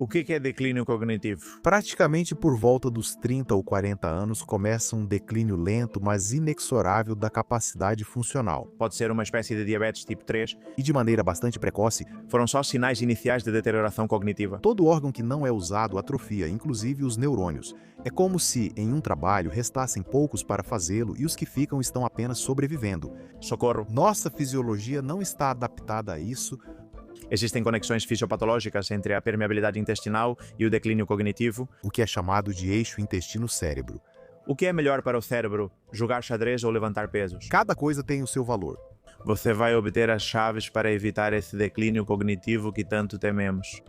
O que é declínio cognitivo? Praticamente por volta dos 30 ou 40 anos começa um declínio lento, mas inexorável da capacidade funcional. Pode ser uma espécie de diabetes tipo 3? E de maneira bastante precoce, Foram só sinais iniciais de deterioração cognitiva. todo órgão que não é usado atrofia, inclusive os neurônios. É como se, em um trabalho, restassem poucos para fazê-lo e os que ficam estão apenas sobrevivendo. Socorro. Nossa fisiologia não está adaptada a isso. Existem conexões fisiopatológicas entre a permeabilidade intestinal e o declínio cognitivo? O que é chamado de eixo intestino-cérebro. O que é melhor para o cérebro, jogar xadrez ou levantar pesos? Cada coisa tem o seu valor. Você vai obter as chaves para evitar esse declínio cognitivo que tanto tememos.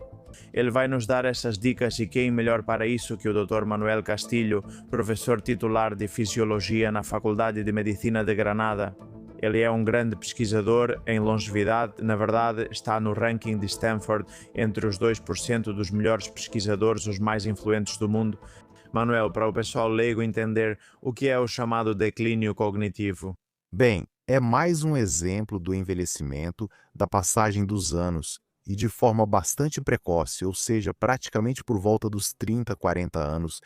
Ele vai nos dar essas dicas e quem melhor para isso que o Dr. Manuel Castilho, professor titular de Fisiologia na Faculdade de Medicina de Granada. Ele é um grande pesquisador em longevidade, na verdade está no ranking de Stanford entre os 2% dos melhores pesquisadores, os mais influentes do mundo. Manuel, para o pessoal leigo entender, o que é o chamado declínio cognitivo? Bem, é mais um exemplo do envelhecimento, da passagem dos anos, e de forma bastante precoce, ou seja, praticamente por volta dos 30, 40 anos,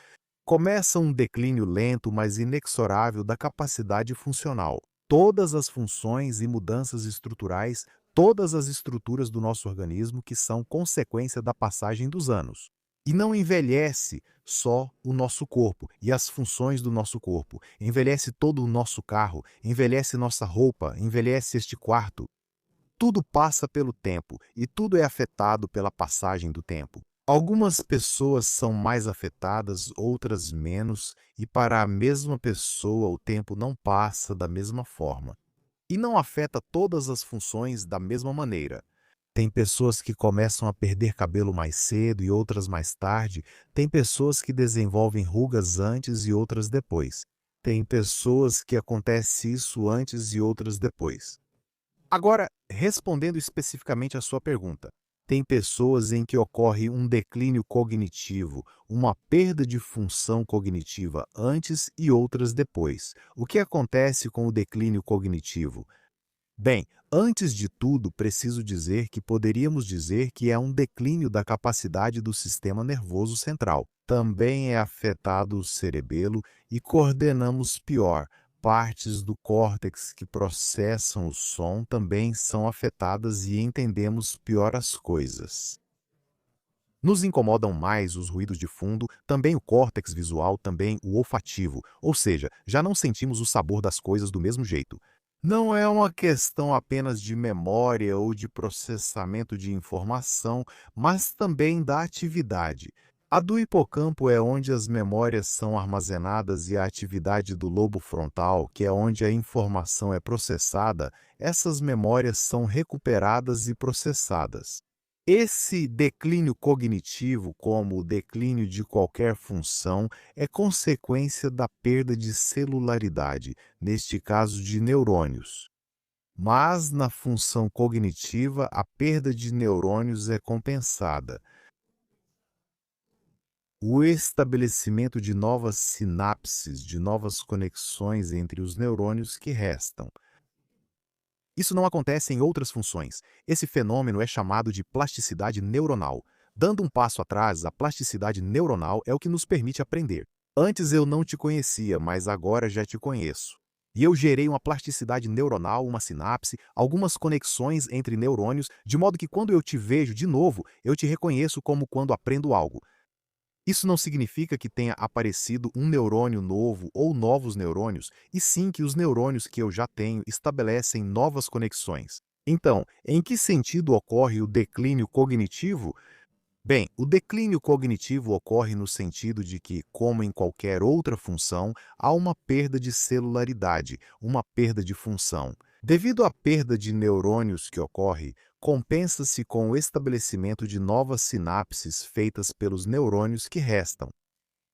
começa um declínio lento, mas inexorável da capacidade funcional. Todas as funções e mudanças estruturais, todas as estruturas do nosso organismo que são consequência da passagem dos anos. E não envelhece só o nosso corpo e as funções do nosso corpo. Envelhece todo o nosso carro, envelhece nossa roupa, envelhece este quarto. Tudo passa pelo tempo e tudo é afetado pela passagem do tempo. Algumas pessoas são mais afetadas, outras menos, e para a mesma pessoa o tempo não passa da mesma forma. E não afeta todas as funções da mesma maneira. Tem pessoas que começam a perder cabelo mais cedo e outras mais tarde. Tem pessoas que desenvolvem rugas antes e outras depois. Tem pessoas que acontece isso antes e outras depois. Agora, respondendo especificamente à sua pergunta, tem pessoas em que ocorre um declínio cognitivo, uma perda de função cognitiva antes e outras depois. O que acontece com o declínio cognitivo? Bem, antes de tudo, preciso dizer que poderíamos dizer que é um declínio da capacidade do sistema nervoso central. Também é afetado o cerebelo e coordenamos pior. Partes do córtex que processam o som também são afetadas e entendemos pior as coisas. Nos incomodam mais os ruídos de fundo, também o córtex visual, também o olfativo, ou seja, já não sentimos o sabor das coisas do mesmo jeito. Não é uma questão apenas de memória ou de processamento de informação, mas também da atividade. A do hipocampo é onde as memórias são armazenadas e a atividade do lobo frontal, que é onde a informação é processada, essas memórias são recuperadas e processadas. Esse declínio cognitivo, como o declínio de qualquer função, é consequência da perda de celularidade, neste caso de neurônios. Mas na função cognitiva, a perda de neurônios é compensada. O estabelecimento de novas sinapses, de novas conexões entre os neurônios que restam. Isso não acontece em outras funções. Esse fenômeno é chamado de plasticidade neuronal. Dando um passo atrás, a plasticidade neuronal é o que nos permite aprender. Antes eu não te conhecia, mas agora já te conheço. E eu gerei uma plasticidade neuronal, uma sinapse, algumas conexões entre neurônios, de modo que quando eu te vejo de novo, eu te reconheço como quando aprendo algo. Isso não significa que tenha aparecido um neurônio novo ou novos neurônios, e sim que os neurônios que eu já tenho estabelecem novas conexões. Então, em que sentido ocorre o declínio cognitivo? Bem, o declínio cognitivo ocorre no sentido de que, como em qualquer outra função, há uma perda de celularidade, uma perda de função. Devido à perda de neurônios que ocorre, compensa-se com o estabelecimento de novas sinapses feitas pelos neurônios que restam.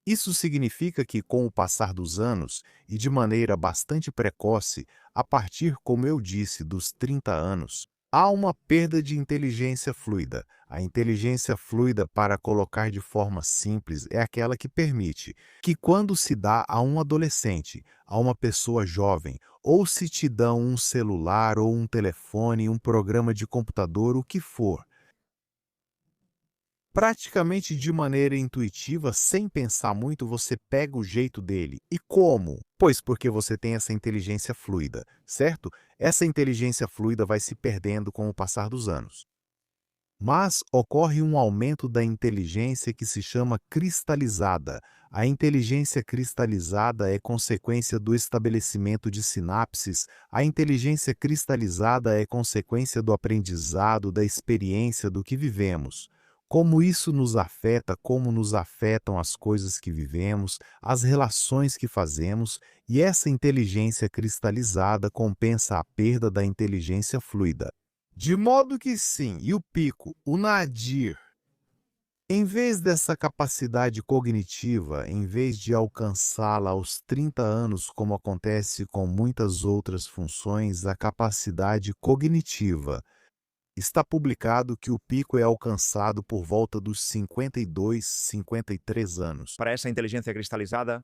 Isso significa que, com o passar dos anos, e de maneira bastante precoce, a partir, como eu disse, dos 30 anos, há uma perda de inteligência fluida. A inteligência fluida, para colocar de forma simples, é aquela que permite que, quando se dá a um adolescente, a uma pessoa jovem, ou se te dão um celular ou um telefone, um programa de computador, o que for, Praticamente de maneira intuitiva, sem pensar muito, você pega o jeito dele. E como? Pois porque você tem essa inteligência fluida, certo? Essa inteligência fluida vai se perdendo com o passar dos anos. Mas ocorre um aumento da inteligência que se chama cristalizada. A inteligência cristalizada é consequência do estabelecimento de sinapses. A inteligência cristalizada é consequência do aprendizado, da experiência do que vivemos. Como isso nos afeta, como nos afetam as coisas que vivemos, as relações que fazemos, e essa inteligência cristalizada compensa a perda da inteligência fluida. De modo que sim, e o pico, o nadir, em vez dessa capacidade cognitiva, em vez de alcançá-la aos 30 anos, como acontece com muitas outras funções, a capacidade cognitiva. Está publicado que o pico é alcançado por volta dos 52, 53 anos. Para essa inteligência cristalizada,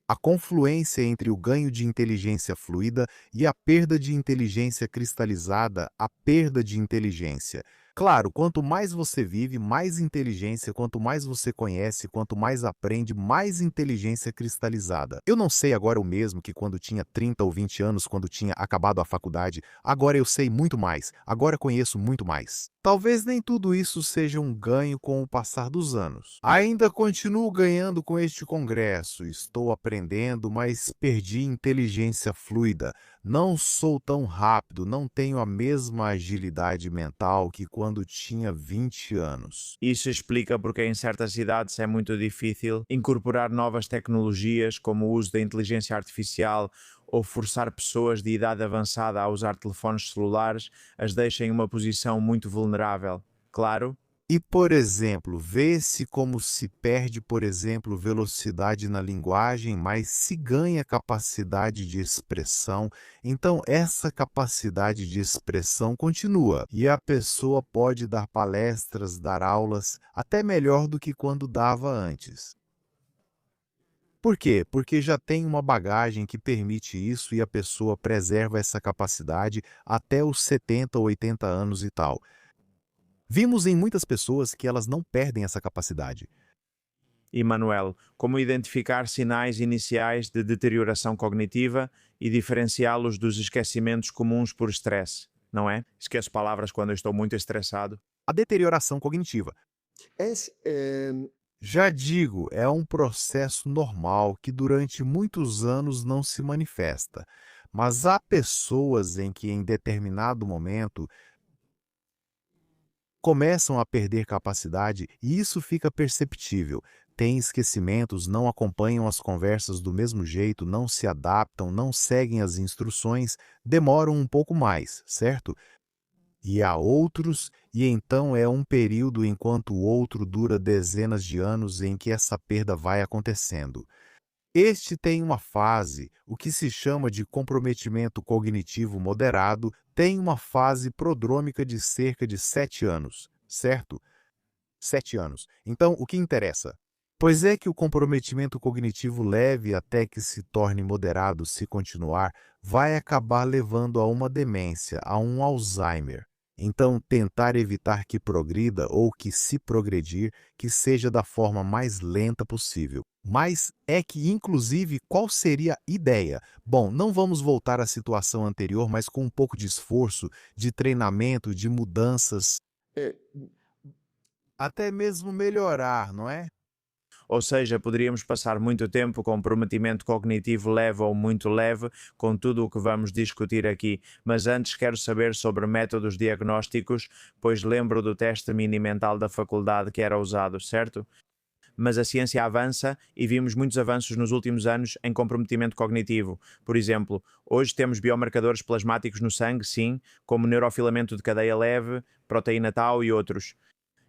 A confluência entre o ganho de inteligência fluida e a perda de inteligência cristalizada, a perda de inteligência. Claro, quanto mais você vive, mais inteligência, quanto mais você conhece, quanto mais aprende, mais inteligência cristalizada. Eu não sei agora o mesmo que quando tinha 30 ou 20 anos, quando tinha acabado a faculdade. Agora eu sei muito mais, agora conheço muito mais. Talvez nem tudo isso seja um ganho com o passar dos anos. Ainda continuo ganhando com este congresso, estou aprendendo, mas perdi inteligência fluida. Não sou tão rápido, não tenho a mesma agilidade mental que quando tinha 20 anos. isso explica porque em certas idades é muito difícil incorporar novas tecnologias como o uso da inteligência artificial ou forçar pessoas de idade avançada a usar telefones celulares as deixa em uma posição muito vulnerável. Claro, E, por exemplo, vê-se como se perde, por exemplo, velocidade na linguagem, mas se ganha capacidade de expressão, então essa capacidade de expressão continua e a pessoa pode dar palestras, dar aulas, até melhor do que quando dava antes. Por quê? Porque já tem uma bagagem que permite isso e a pessoa preserva essa capacidade até os 70 ou 80 anos e tal. Vimos em muitas pessoas que elas não perdem essa capacidade. e Manuel, como identificar sinais iniciais de deterioração cognitiva e diferenciá-los dos esquecimentos comuns por estresse, não é? Esqueço palavras quando eu estou muito estressado. A deterioração cognitiva, Es, já digo, é um processo normal que durante muitos anos não se manifesta, mas há pessoas em que em determinado momento começam a perder capacidade e isso fica perceptível. Têm esquecimentos, não acompanham as conversas do mesmo jeito, não se adaptam, não seguem as instruções, demoram um pouco mais, certo? E há outros, e então é um período enquanto o outro dura dezenas de anos em que essa perda vai acontecendo. Este tem uma fase, o que se chama de comprometimento cognitivo moderado, tem uma fase prodrômica de cerca de 7 anos, certo? 7 anos. Então, o que interessa? Pois é que o comprometimento cognitivo leve até que se torne moderado, se continuar, vai acabar levando a uma demência, a um Alzheimer. Então, tentar evitar que progrida ou que se progredir, que seja da forma mais lenta possível. Mas é que, inclusive, qual seria a ideia? Bom, não vamos voltar à situação anterior, mas com um pouco de esforço, de treinamento, de mudanças, eh, até mesmo melhorar, não é? Ou seja, poderíamos passar muito tempo com comprometimento cognitivo leve ou muito leve, com tudo o que vamos discutir aqui, mas antes quero saber sobre métodos diagnósticos, pois lembro do teste mini mental da faculdade que era usado, certo? Mas a ciência avança e vimos muitos avanços nos últimos anos em comprometimento cognitivo. Por exemplo, hoje temos biomarcadores plasmáticos no sangue, sim, como neurofilamento de cadeia leve, proteína tau e outros.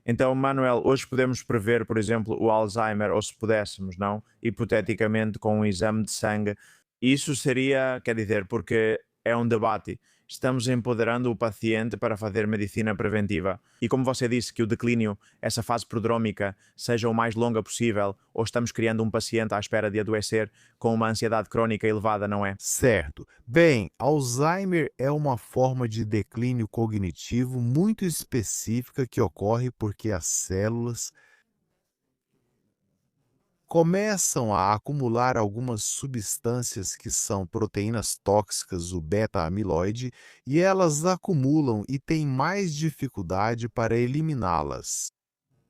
Então, Manuel, hoje podemos prever, por exemplo, o Alzheimer, ou se pudéssemos, não? Hipoteticamente, com um exame de sangue. Isso seria, quer dizer, porque é um debate. Estamos empoderando o paciente para fazer medicina preventiva. E como você disse que o declínio, essa fase prodrómica, seja o mais longa possível, ou estamos criando um paciente à espera de adoecer com uma ansiedade crónica elevada, não é? Certo. Bem, Alzheimer é uma forma de declínio cognitivo muito específica que ocorre porque as células começam a acumular algumas substâncias que são proteínas tóxicas, o beta-amiloide, e elas acumulam e têm mais dificuldade para eliminá-las.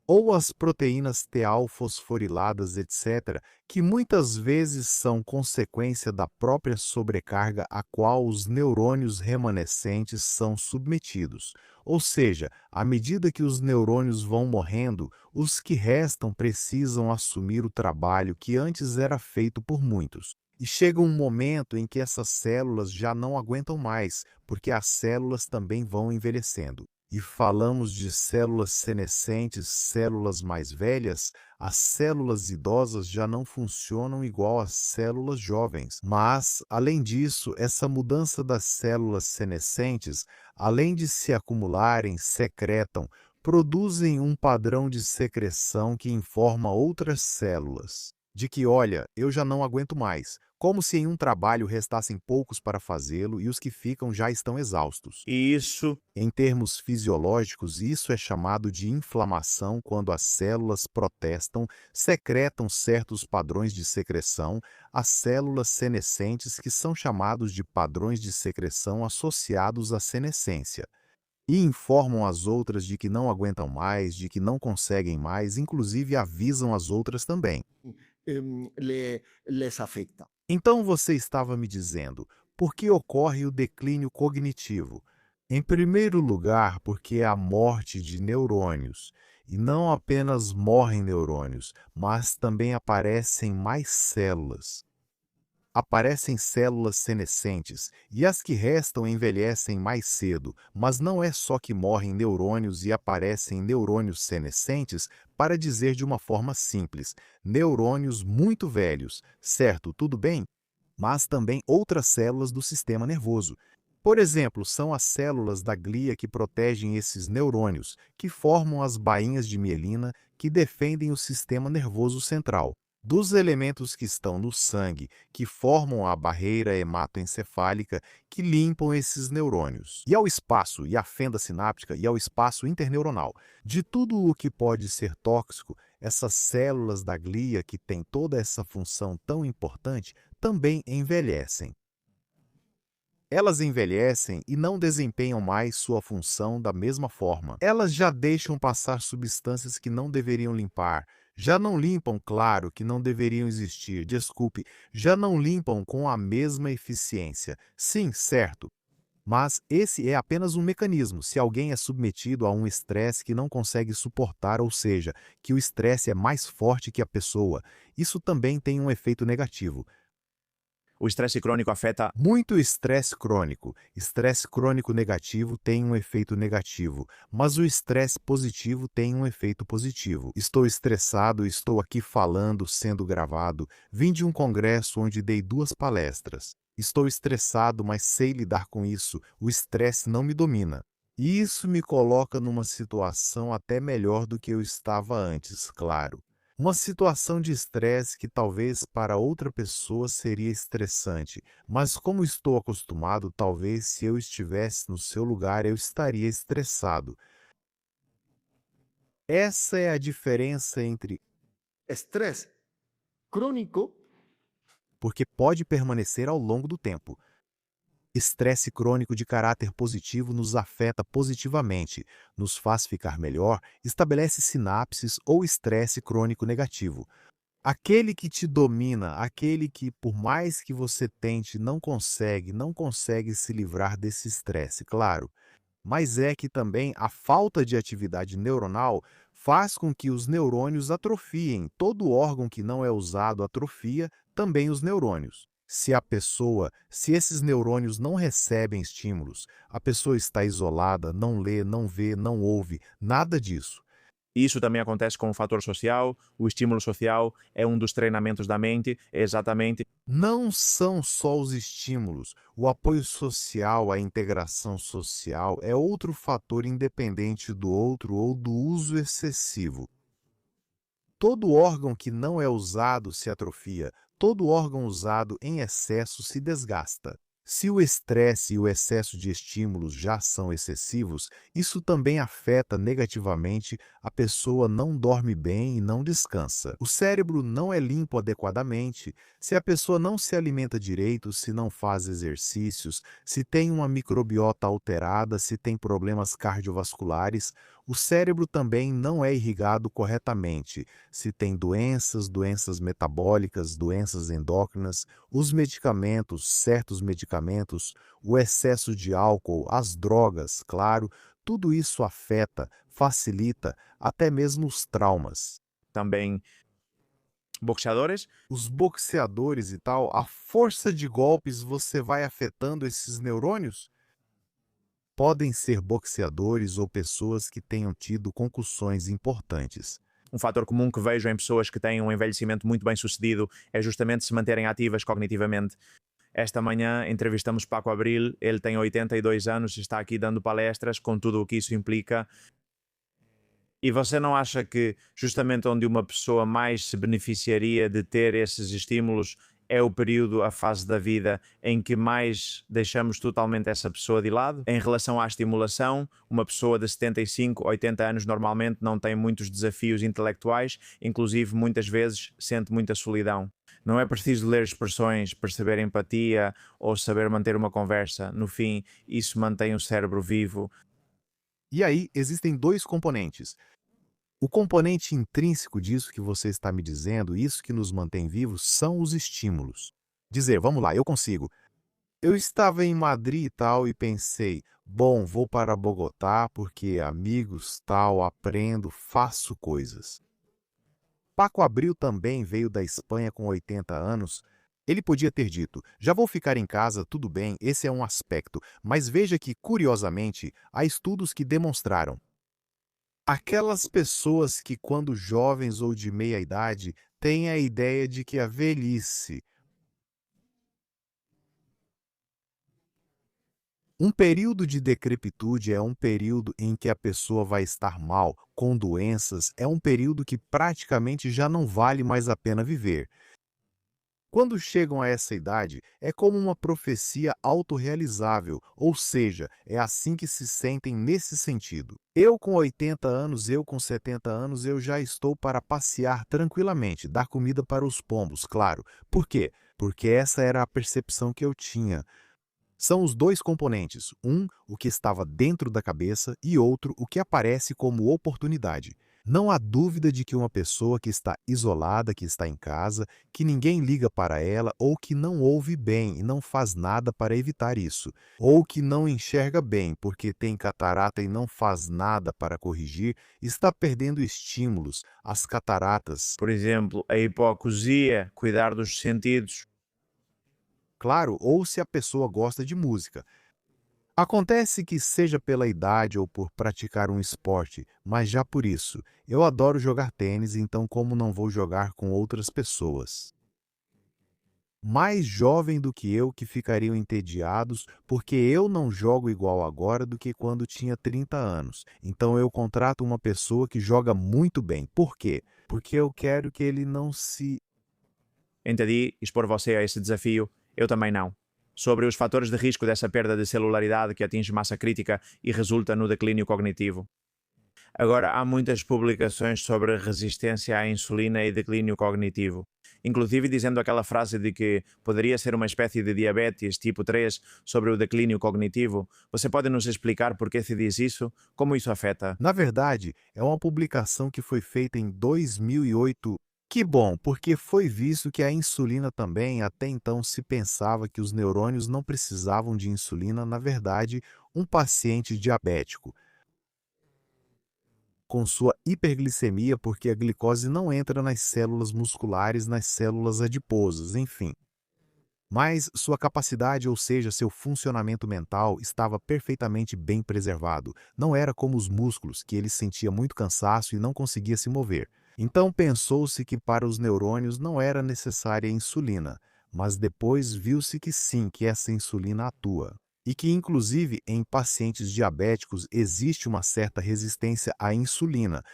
Ou as proteínas tealfosforiladas, etc., que muitas vezes são consequência da própria sobrecarga a qual os neurônios remanescentes são submetidos. Ou seja, à medida que os neurônios vão morrendo, os que restam precisam assumir o trabalho que antes era feito por muitos. E chega um momento em que essas células já não aguentam mais, porque as células também vão envelhecendo. E falamos de células senescentes, células mais velhas, as células idosas já não funcionam igual às células jovens. Mas, além disso, essa mudança das células senescentes, além de se acumularem, secretam, produzem um padrão de secreção que informa outras células de que, olha, eu já não aguento mais, como se em um trabalho restassem poucos para fazê-lo e os que ficam já estão exaustos. E isso, Em termos fisiológicos, isso é chamado de inflamação quando as células protestam, secretam certos padrões de secreção, as células senescentes, que são chamados de padrões de secreção associados à senescência, e informam as outras de que não aguentam mais, de que não conseguem mais, inclusive avisam as outras também. Les afecta. Então você estava me dizendo, por que ocorre o declínio cognitivo? Em primeiro lugar, porque é a morte de neurônios. E não apenas morrem neurônios, mas também aparecem mais células. Aparecem células senescentes, e as que restam envelhecem mais cedo, mas não é só que morrem neurônios e aparecem neurônios senescentes, para dizer de uma forma simples, neurônios muito velhos, certo, tudo bem? Mas também outras células do sistema nervoso. Por exemplo, são as células da glia que protegem esses neurônios, que formam as bainhas de mielina que defendem o sistema nervoso central dos elementos que estão no sangue, que formam a barreira hematoencefálica, que limpam esses neurônios, e ao espaço e à fenda sináptica e ao espaço interneuronal. De tudo o que pode ser tóxico, essas células da glia, que têm toda essa função tão importante, também envelhecem. Elas envelhecem e não desempenham mais sua função da mesma forma. Elas já deixam passar substâncias que não deveriam limpar, já não limpam, claro, que não deveriam existir, desculpe, já não limpam com a mesma eficiência. Sim, certo. Mas esse é apenas um mecanismo se alguém é submetido a um estresse que não consegue suportar, ou seja, que o estresse é mais forte que a pessoa. Isso também tem um efeito negativo. o estresse crônico afeta. Muito estresse crônico negativo tem um efeito negativo, mas o estresse positivo tem um efeito positivo. Estou estressado, estou aqui falando, sendo gravado, vim de um congresso onde dei 2 palestras. Estou estressado, mas sei lidar com isso, o estresse não me domina. E isso me coloca numa situação até melhor do que eu estava antes, claro. Uma situação de estresse que talvez para outra pessoa seria estressante, mas como estou acostumado, talvez se eu estivesse no seu lugar eu estaria estressado. Essa é a diferença entre Estrés crónico porque pode permanecer ao longo do tempo. Estresse crônico de caráter positivo nos afeta positivamente, nos faz ficar melhor, estabelece sinapses ou estresse crônico negativo. Aquele que te domina, aquele que, por mais que você tente, não consegue se livrar desse estresse, claro. Mas é que também a falta de atividade neuronal faz com que os neurônios atrofiem. Todo órgão que não é usado atrofia, também os neurônios. Se esses neurônios não recebem estímulos, a pessoa está isolada, não lê, não vê, não ouve, nada disso. Isso também acontece com o fator social, o estímulo social é um dos treinamentos da mente, é exatamente. Não são só os estímulos, o apoio social, a integração social é outro fator independente do outro ou do uso excessivo. Todo órgão que não é usado se atrofia, todo órgão usado em excesso se desgasta. Se o estresse e o excesso de estímulos já são excessivos, isso também afeta negativamente, a pessoa não dorme bem e não descansa. O cérebro não é limpo adequadamente. Se a pessoa não se alimenta direito, se não faz exercícios, se tem uma microbiota alterada, se tem problemas cardiovasculares, o cérebro também não é irrigado corretamente. Se tem doenças metabólicas, doenças endócrinas, os medicamentos, certos medicamentos, o excesso de álcool, as drogas, claro, tudo isso afeta, facilita até mesmo os traumas. Também boxeadores. Os boxeadores e tal, a força de golpes você vai afetando esses neurônios? Podem ser boxeadores ou pessoas que tenham tido concussões importantes. Um fator comum que vejo em pessoas que têm um envelhecimento muito bem sucedido é justamente se manterem ativas cognitivamente. Esta manhã entrevistamos Paco Abril, ele tem 82 anos e está aqui dando palestras com tudo o que isso implica. E você não acha que justamente onde uma pessoa mais se beneficiaria de ter esses estímulos é o período, a fase da vida em que mais deixamos totalmente essa pessoa de lado? Em relação à estimulação, uma pessoa de 75, 80 anos normalmente não tem muitos desafios intelectuais, inclusive muitas vezes sente muita solidão. Não é preciso ler expressões, perceber empatia ou saber manter uma conversa. No fim, isso mantém o cérebro vivo. E aí existem dois componentes. O componente intrínseco disso que você está me dizendo, isso que nos mantém vivos, são os estímulos. Dizer, vamos lá, eu consigo. Eu estava em Madrid e tal e pensei, bom, vou para Bogotá porque amigos, tal, aprendo, faço coisas. Paco Abril também veio da Espanha com 80 anos. Ele podia ter dito, já vou ficar em casa, tudo bem, esse é um aspecto, mas veja que, curiosamente, há estudos que demonstraram aquelas pessoas que, quando jovens ou de meia idade, têm a ideia de que a velhice, um período de decrepitude é um período em que a pessoa vai estar mal, com doenças, é um período que praticamente já não vale mais a pena viver. Quando chegam a essa idade, é como uma profecia autorrealizável, ou seja, é assim que se sentem nesse sentido. Eu com 80 anos, eu com 70 anos, eu já estou para passear tranquilamente, dar comida para os pombos, claro. Por quê? Porque essa era a percepção que eu tinha. São os dois componentes, um, o que estava dentro da cabeça, e outro, o que aparece como oportunidade. Não há dúvida de que uma pessoa que está isolada, que está em casa, que ninguém liga para ela, ou que não ouve bem e não faz nada para evitar isso, ou que não enxerga bem porque tem catarata e não faz nada para corrigir, está perdendo estímulos, as cataratas. Por exemplo, a hipoacusia, cuidar dos sentidos. Claro, ou se a pessoa gosta de música. Acontece que seja pela idade ou por praticar um esporte, mas já por isso, eu adoro jogar tênis, então como não vou jogar com outras pessoas? Mais jovem do que eu que ficariam entediados porque eu não jogo igual agora do que quando tinha 30 anos. Então eu contrato uma pessoa que joga muito bem. Por quê? Porque eu quero que ele não se... Entendi, expor você a esse desafio, eu também não. Sobre os fatores de risco dessa perda de celularidade que atinge massa crítica e resulta no declínio cognitivo. Agora, há muitas publicações sobre resistência à insulina e declínio cognitivo, inclusive dizendo aquela frase de que poderia ser uma espécie de diabetes tipo 3 sobre o declínio cognitivo. Você pode nos explicar por que se diz isso? Como isso afeta? Na verdade, é uma publicação que foi feita em 2008. Que bom, porque foi visto que a insulina também, até então se pensava que os neurônios não precisavam de insulina, na verdade, um paciente diabético, com sua hiperglicemia, porque a glicose não entra nas células musculares, nas células adiposas, enfim. Mas sua capacidade, ou seja, seu funcionamento mental, estava perfeitamente bem preservado. Não era como os músculos, que ele sentia muito cansaço e não conseguia se mover. Então pensou-se que para os neurônios não era necessária insulina, mas depois viu-se que sim, que essa insulina atua. E que, inclusive, em pacientes diabéticos existe uma certa resistência à insulina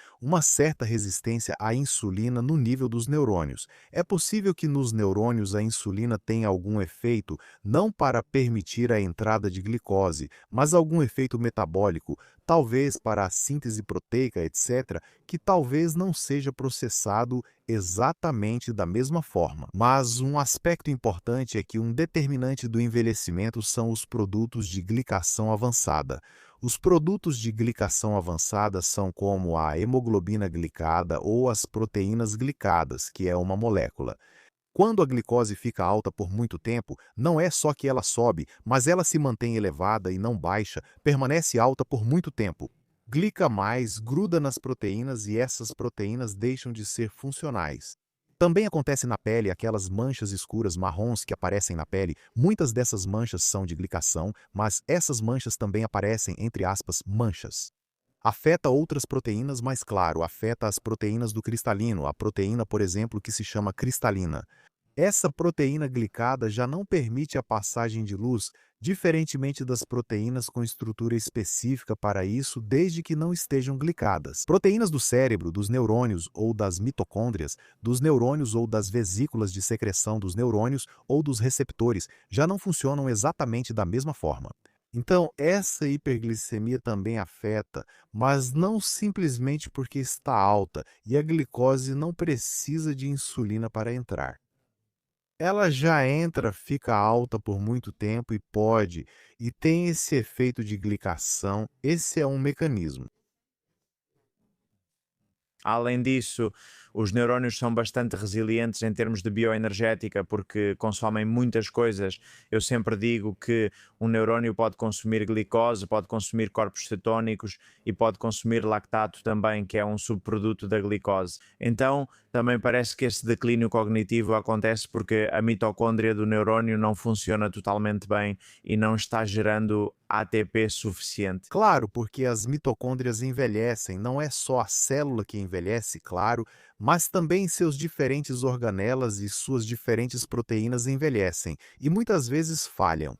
no nível dos neurônios. É possível que nos neurônios a insulina tenha algum efeito, não para permitir a entrada de glicose, mas algum efeito metabólico, talvez para a síntese proteica, etc., que talvez não seja processado exatamente da mesma forma. Mas um aspecto importante é que um determinante do envelhecimento são os produtos de glicação avançada. Os produtos de glicação avançada são como a hemoglobina glicada ou as proteínas glicadas, que é uma molécula. Quando a glicose fica alta por muito tempo, não é só que ela sobe, mas ela se mantém elevada e não baixa, permanece alta por muito tempo. Glica mais gruda nas proteínas e essas proteínas deixam de ser funcionais. Também acontece na pele aquelas manchas escuras marrons que aparecem na pele. Muitas dessas manchas são de glicação, mas essas manchas também aparecem, entre aspas, manchas. Afeta outras proteínas, mas claro, afeta as proteínas do cristalino, a proteína, por exemplo, que se chama cristalina. Essa proteína glicada já não permite a passagem de luz, diferentemente das proteínas com estrutura específica para isso, desde que não estejam glicadas. Proteínas do cérebro, dos neurônios ou das mitocôndrias, dos neurônios ou das vesículas de secreção dos neurônios ou dos receptores já não funcionam exatamente da mesma forma. Então, essa hiperglicemia também afeta, mas não simplesmente porque está alta e a glicose não precisa de insulina para entrar. Ela já entra, fica alta por muito tempo e tem esse efeito de glicação. Esse é um mecanismo. Além disso, os neurônios são bastante resilientes em termos de bioenergética porque consomem muitas coisas. Eu sempre digo que um neurónio pode consumir glicose, pode consumir corpos cetónicos e pode consumir lactato também, que é um subproduto da glicose. Então, também parece que esse declínio cognitivo acontece porque a mitocôndria do neurónio não funciona totalmente bem e não está gerando ATP suficiente. Claro, porque as mitocôndrias envelhecem, não é só a célula que envelhece, claro, mas também seus diferentes organelas e suas diferentes proteínas envelhecem e muitas vezes falham.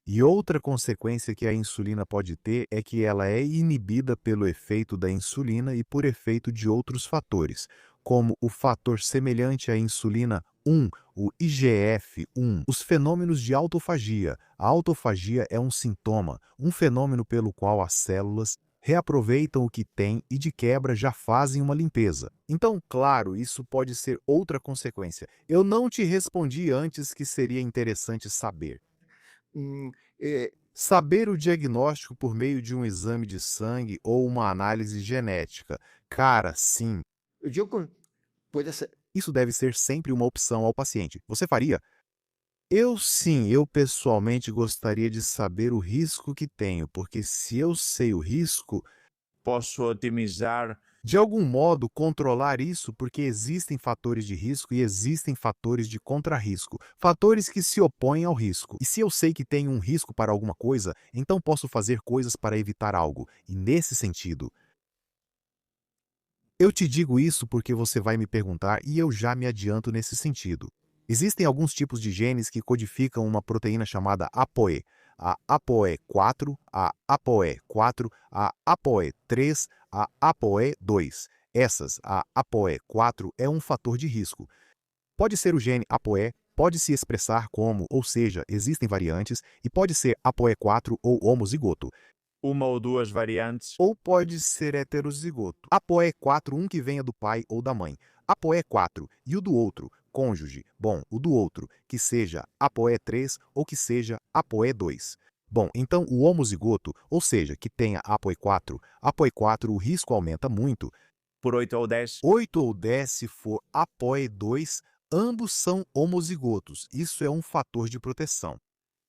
E outra consequência que a insulina pode ter é que ela é inibida pelo efeito da insulina e por efeito de outros fatores, como o fator semelhante à insulina 1, o IGF-1. Os fenômenos de autofagia. A autofagia é um sintoma, um fenômeno pelo qual as células reaproveitam o que têm e de quebra já fazem uma limpeza. Então, claro, isso pode ser outra consequência. Eu não te respondi antes que seria interessante saber. Mm, eh, Saber o diagnóstico por meio de um exame de sangue ou uma análise genética. Cara, sim, yo con, puede ser, isso deve ser sempre uma opção ao paciente. Você faria? Eu pessoalmente gostaria de saber o risco que tenho, porque se eu sei o risco, Posso otimizar. de algum modo controlar isso, porque existem fatores de risco e existem fatores de contrarrisco, fatores que se opõem ao risco. E se eu sei que tenho um risco para alguma coisa, então posso fazer coisas para evitar algo. E nesse sentido, eu te digo isso porque você vai me perguntar e eu já me adianto nesse sentido. Existem alguns tipos de genes que codificam uma proteína chamada ApoE. A ApoE4, a ApoE4, a ApoE3, a ApoE2. A ApoE4 é um fator de risco. Pode ser o gene ApoE, pode se expressar como, ou seja, existem variantes, e pode ser ApoE4 ou homozigoto. Uma ou duas variantes. Ou pode ser heterozigoto. ApoE4, um que venha do pai ou da mãe. ApoE4 e o do outro, cônjuge. Bom, o do outro, que seja ApoE3 ou que seja ApoE2. Bom, então o homozigoto, ou seja, que tenha ApoE4, o risco aumenta muito. Por 8 ou 10. 8 ou 10 se for ApoE2, ambos são homozigotos. Isso é um fator de proteção.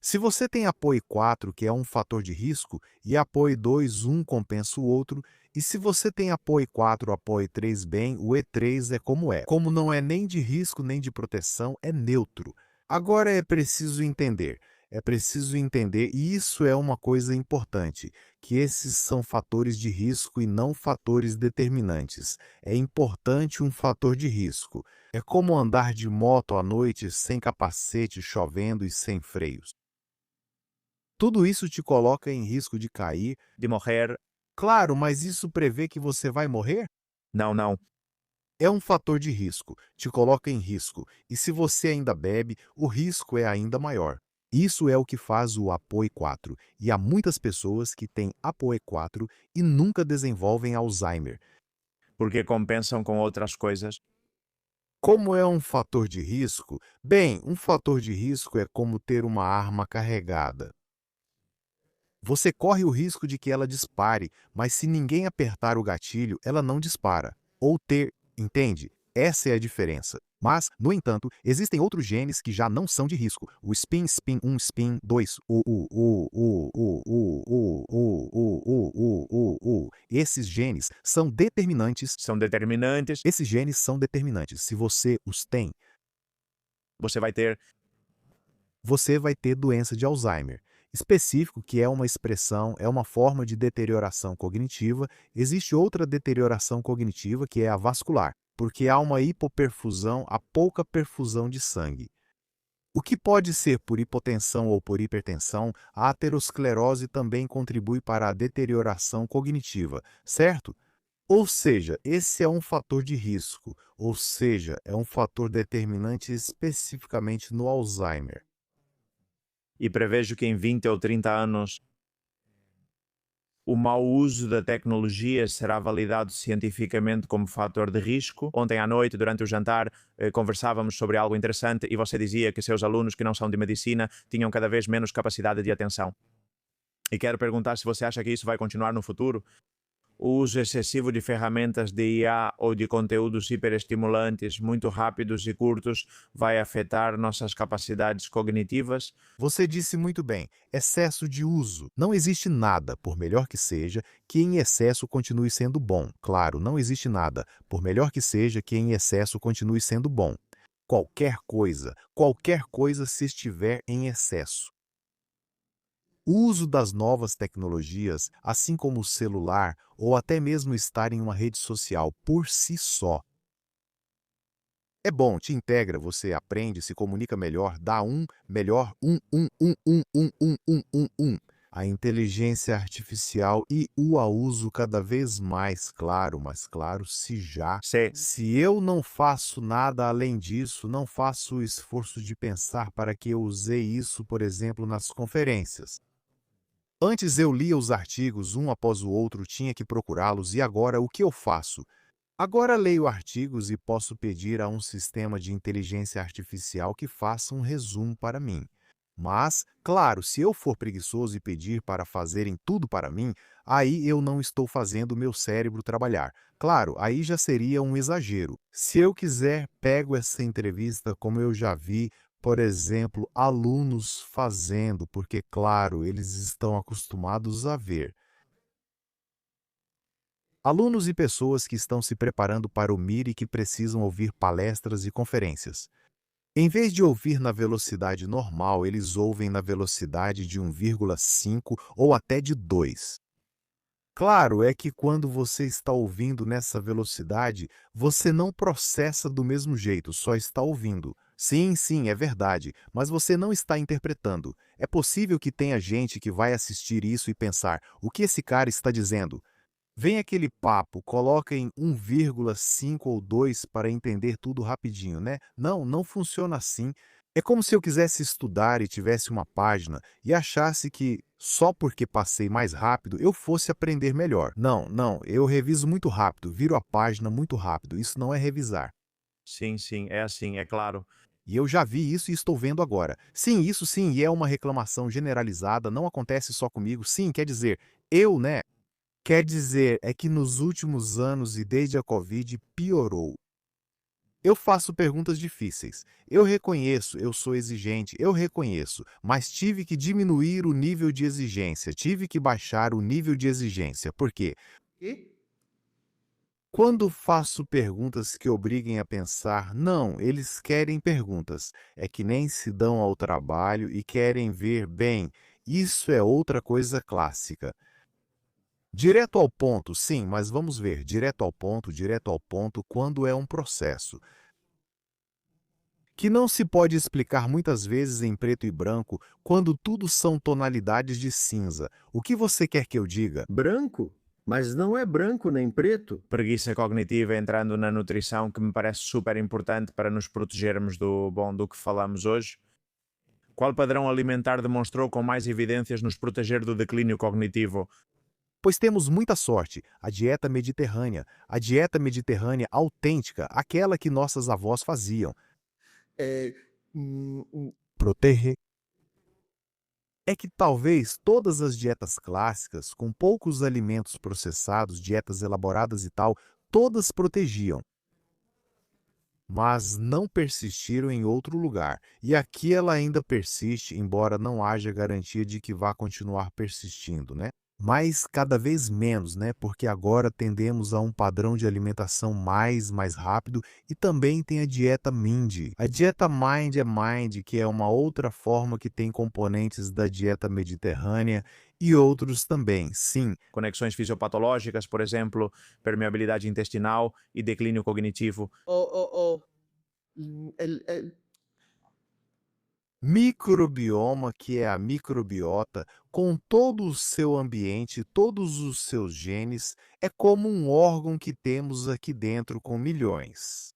Se você tem ApoE4, que é um fator de risco, e ApoE2, um compensa o outro, e se você tem ApoE4, ApoE3 bem, o E3 é como é. Como não é nem de risco nem de proteção, é neutro. Agora é preciso entender, e isso é uma coisa importante, que esses são fatores de risco e não fatores determinantes. É importante um fator de risco. É como andar de moto à noite sem capacete, chovendo e sem freios. Tudo isso te coloca em risco de cair. De morrer? Claro, mas isso prevê que você vai morrer? Não, não. É um fator de risco, te coloca em risco, e se você ainda bebe, o risco é ainda maior. Isso é o que faz o APOE4, e há muitas pessoas que têm APOE4 e nunca desenvolvem Alzheimer. Porque compensam com outras coisas. Como é um fator de risco? Bem, um fator de risco é como ter uma arma carregada. Você corre o risco de que ela dispare, mas se ninguém apertar o gatilho, ela não dispara. Ou ter, entende? Essa é a diferença. Mas, no entanto, existem outros genes que já não são de risco. O SPIN, SPIN1, SPIN2, o. Esses genes são determinantes. São determinantes. Esses genes são determinantes. Se você os tem, Você vai ter. você vai ter doença de Alzheimer. Específico, que é uma expressão, é uma forma de deterioração cognitiva. Existe outra deterioração cognitiva, que é a vascular, porque há uma hipoperfusão, há pouca perfusão de sangue. O que pode ser por hipotensão ou por hipertensão, a aterosclerose também contribui para a deterioração cognitiva, certo? Ou seja, esse é um fator de risco, ou seja, é um fator determinante especificamente no Alzheimer. E prevejo que em 20 ou 30 anos o mau uso da tecnologia será validado cientificamente como fator de risco. Ontem à noite, durante o jantar, conversávamos sobre algo interessante e você dizia que seus alunos que não são de medicina tinham cada vez menos capacidade de atenção. E quero perguntar se você acha que isso vai continuar no futuro. O uso excessivo de ferramentas de IA ou de conteúdos hiperestimulantes, muito rápidos e curtos, vai afetar nossas capacidades cognitivas? Você disse muito bem, excesso de uso. Não existe nada, por melhor que seja, que em excesso continue sendo bom. Claro, não existe nada, por melhor que seja, que em excesso continue sendo bom. Qualquer coisa se estiver em excesso. O uso das novas tecnologias, assim como o celular ou até mesmo estar em uma rede social por si só, é bom, te integra, você aprende, se comunica melhor, dá melhor, a inteligência artificial e o a uso cada vez mais claro, se eu não faço nada além disso, não faço o esforço de pensar para que eu usei isso, por exemplo, nas conferências. Antes eu lia os artigos um após o outro, tinha que procurá-los, e agora o que eu faço? Agora leio artigos e posso pedir a um sistema de inteligência artificial que faça um resumo para mim. Mas, claro, se eu for preguiçoso e pedir para fazerem tudo para mim, aí eu não estou fazendo o meu cérebro trabalhar. Claro, aí já seria um exagero. Se eu quiser, pego essa entrevista como eu já vi, por exemplo, alunos fazendo, porque, claro, eles estão acostumados a ver. Alunos e pessoas que estão se preparando para o MIR e que precisam ouvir palestras e conferências. Em vez de ouvir na velocidade normal, eles ouvem na velocidade de 1,5 ou até de 2. Claro, é que quando você está ouvindo nessa velocidade, você não processa do mesmo jeito, só está ouvindo. Sim, é verdade, mas você não está interpretando. É possível que tenha gente que vai assistir isso e pensar: o que esse cara está dizendo? Vem aquele papo, coloca em 1,5 ou 2 para entender tudo rapidinho, né? Não funciona assim. É como se eu quisesse estudar e tivesse uma página e achasse que, só porque passei mais rápido, eu fosse aprender melhor. Não, eu reviso muito rápido, viro a página muito rápido. Isso não é revisar. Sim, é assim, é claro. E eu já vi isso e estou vendo agora. Sim, isso sim, e é uma reclamação generalizada, não acontece só comigo. Sim, quer dizer, né? Quer dizer, é que nos últimos anos e desde a Covid piorou. Eu faço perguntas difíceis. Eu reconheço, eu sou exigente, eu reconheço, mas tive que diminuir o nível de exigência, tive que baixar o nível de exigência. Por quê? E Quando faço perguntas que obriguem a pensar, não, eles querem perguntas. É que nem se dão ao trabalho e querem ver bem. Isso é outra coisa clássica. Direto ao ponto, sim, mas vamos ver, direto ao ponto, quando é um processo que não se pode explicar muitas vezes em preto e branco, quando tudo são tonalidades de cinza. O que você quer que eu diga? Branco? Mas não é branco nem preto. Preguiça cognitiva entrando na nutrição, que me parece super importante para nos protegermos do que falamos hoje. Qual padrão alimentar demonstrou com mais evidências nos proteger do declínio cognitivo? Pois temos muita sorte, a dieta mediterrânea autêntica, aquela que nossas avós faziam. É, hum, hum, Proteger. É que talvez todas as dietas clássicas, com poucos alimentos processados, dietas elaboradas e tal, todas protegiam, mas não persistiram em outro lugar. E aqui ela ainda persiste, embora não haja garantia de que vá continuar persistindo, né? Mas cada vez menos, né? Porque agora tendemos a um padrão de alimentação mais rápido e também tem a dieta MIND. A dieta Mind, que é uma outra forma que tem componentes da dieta mediterrânea e outros também, sim. Conexões fisiopatológicas, por exemplo, permeabilidade intestinal e declínio cognitivo. el- Microbioma, que é a microbiota, com todo o seu ambiente, todos os seus genes, é como um órgão que temos aqui dentro com milhões.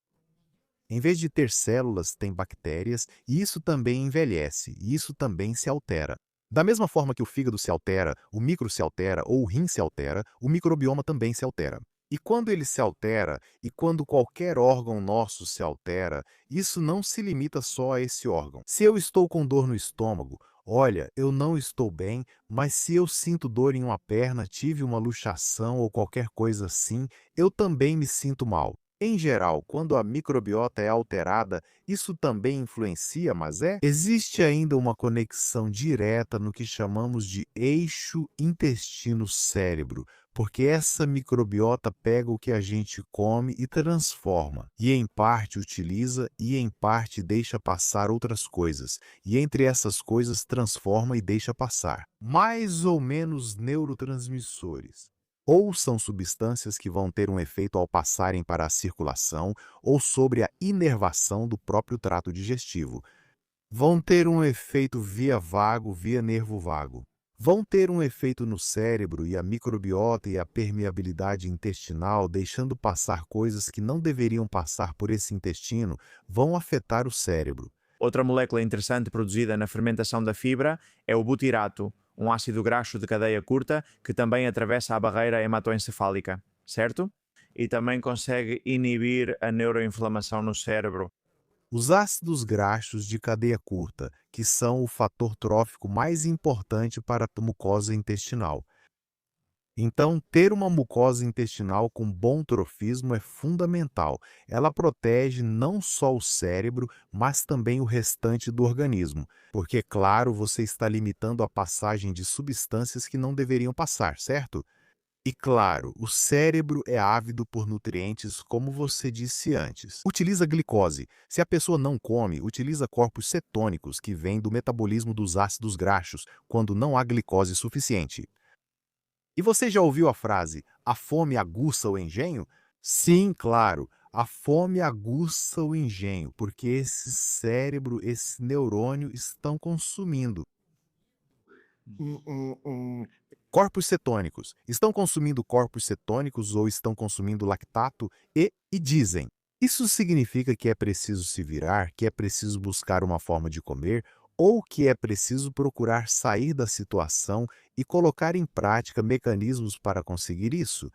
Em vez de ter células, tem bactérias, e isso também envelhece, e isso também se altera. Da mesma forma que o fígado se altera, o micro se altera ou o rim se altera, o microbioma também se altera. E quando ele se altera, e quando qualquer órgão nosso se altera, isso não se limita só a esse órgão. Se eu estou com dor no estômago, olha, eu não estou bem, mas se eu sinto dor em uma perna, tive uma luxação ou qualquer coisa assim, eu também me sinto mal. Em geral, quando a microbiota é alterada, isso também influencia, mas existe ainda uma conexão direta no que chamamos de eixo intestino-cérebro, porque essa microbiota pega o que a gente come e transforma, e em parte utiliza e em parte deixa passar outras coisas, e entre essas coisas transforma e deixa passar. Mais ou menos neurotransmissores. Ou são substâncias que vão ter um efeito ao passarem para a circulação ou sobre a inervação do próprio trato digestivo. Vão ter um efeito via nervo vago. Vão ter um efeito no cérebro e a microbiota e a permeabilidade intestinal, deixando passar coisas que não deveriam passar por esse intestino, vão afetar o cérebro. Outra molécula interessante produzida na fermentação da fibra é o butirato, um ácido graxo de cadeia curta que também atravessa a barreira hematoencefálica, certo? E também consegue inibir a neuroinflamação no cérebro. Os ácidos graxos de cadeia curta, que são o fator trófico mais importante para a mucosa intestinal. Então, ter uma mucosa intestinal com bom trofismo é fundamental. Ela protege não só o cérebro, mas também o restante do organismo, porque, claro, você está limitando a passagem de substâncias que não deveriam passar, certo? E claro, o cérebro é ávido por nutrientes, como você disse antes. Utiliza glicose. Se a pessoa não come, utiliza corpos cetônicos, que vêm do metabolismo dos ácidos graxos, quando não há glicose suficiente. E você já ouviu a frase, a fome aguça o engenho? Sim, claro, a fome aguça o engenho, porque esse cérebro, esse neurônio estão consumindo. um, um, um, Corpos cetônicos. Estão consumindo corpos cetônicos ou estão consumindo lactato e dizem. Isso significa que é preciso se virar, que é preciso buscar uma forma de comer ou que é preciso procurar sair da situação e colocar em prática mecanismos para conseguir isso?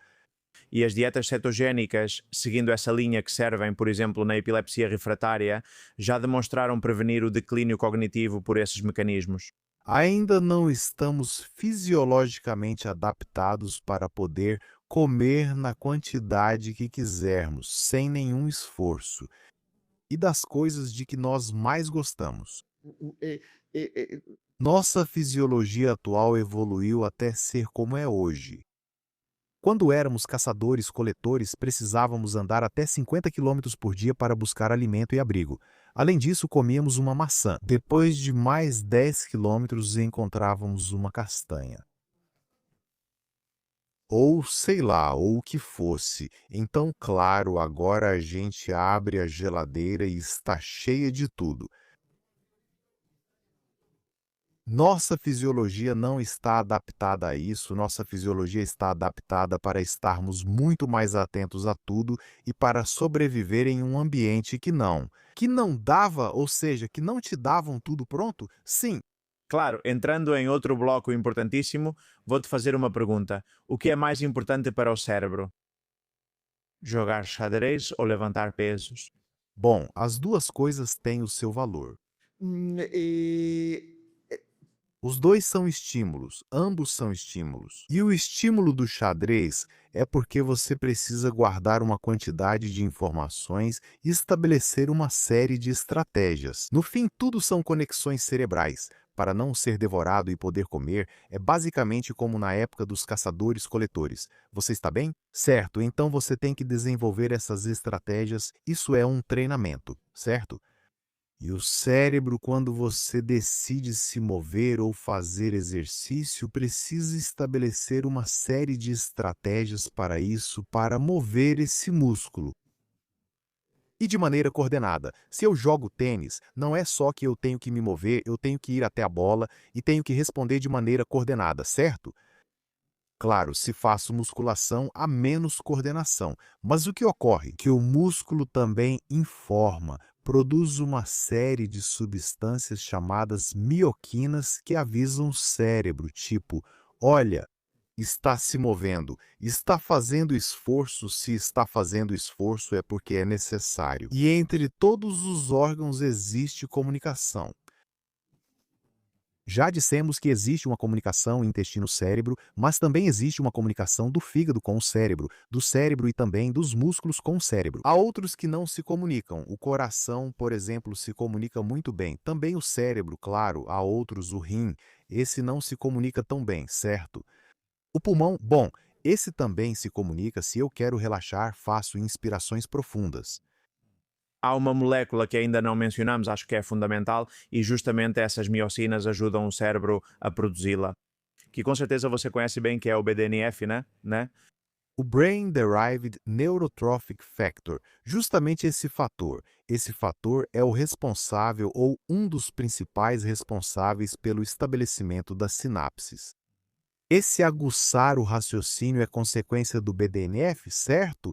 E as dietas cetogénicas, seguindo essa linha que servem, por exemplo, na epilepsia refratária, já demonstraram prevenir o declínio cognitivo por esses mecanismos. Ainda não estamos fisiologicamente adaptados para poder comer na quantidade que quisermos, sem nenhum esforço, e das coisas de que nós mais gostamos. eh, eh, eh, Nossa fisiologia atual evoluiu até ser como é hoje. Quando éramos caçadores-coletores, precisávamos andar até 50 quilômetros por dia para buscar alimento e abrigo. Além disso, comíamos uma maçã. Depois de mais 10 quilômetros, encontrávamos uma castanha. Ou sei lá, ou o que fosse. Então, claro, agora a gente abre a geladeira e está cheia de tudo. Nossa fisiologia não está adaptada a isso, nossa fisiologia está adaptada para estarmos muito mais atentos a tudo e para sobreviver em um ambiente que não dava, ou seja, que não te davam tudo pronto? Sim. Claro, entrando em outro bloco importantíssimo, vou-te fazer uma pergunta. O que é mais importante para o cérebro? Jogar xadrez ou levantar pesos? Bom, as duas coisas têm o seu valor. E Os dois são estímulos, ambos são estímulos. E o estímulo do xadrez é porque você precisa guardar uma quantidade de informações e estabelecer uma série de estratégias. No fim, tudo são conexões cerebrais. Para não ser devorado e poder comer, é basicamente como na época dos caçadores-coletores. Você está bem? Certo, então você tem que desenvolver essas estratégias. Isso é um treinamento, certo? E o cérebro, quando você decide se mover ou fazer exercício, precisa estabelecer uma série de estratégias para isso, para mover esse músculo. E de maneira coordenada. Se eu jogo tênis, não é só que eu tenho que me mover, eu tenho que ir até a bola e tenho que responder de maneira coordenada, certo? Claro, se faço musculação, há menos coordenação. Mas o que ocorre? Que o músculo também informa, produz uma série de substâncias chamadas mioquinas que avisam o cérebro, tipo, olha, está se movendo, está fazendo esforço, se está fazendo esforço é porque é necessário. E entre todos os órgãos existe comunicação. Já dissemos que existe uma comunicação intestino-cérebro, mas também existe uma comunicação do fígado com o cérebro, do cérebro e também dos músculos com o cérebro. Há outros que não se comunicam. O coração, por exemplo, se comunica muito bem. Também o cérebro, claro. Há outros, o rim. Esse não se comunica tão bem, certo? O pulmão, bom, esse também se comunica. Se eu quero relaxar, faço inspirações profundas. Há uma molécula que ainda não mencionamos, acho que é fundamental, e justamente essas miocinas ajudam o cérebro a produzi-la. Que com certeza você conhece bem, que é o BDNF, né? O Brain Derived Neurotrophic Factor, justamente esse fator é o responsável ou um dos principais responsáveis pelo estabelecimento das sinapses. Esse aguçar o raciocínio é consequência do BDNF, certo?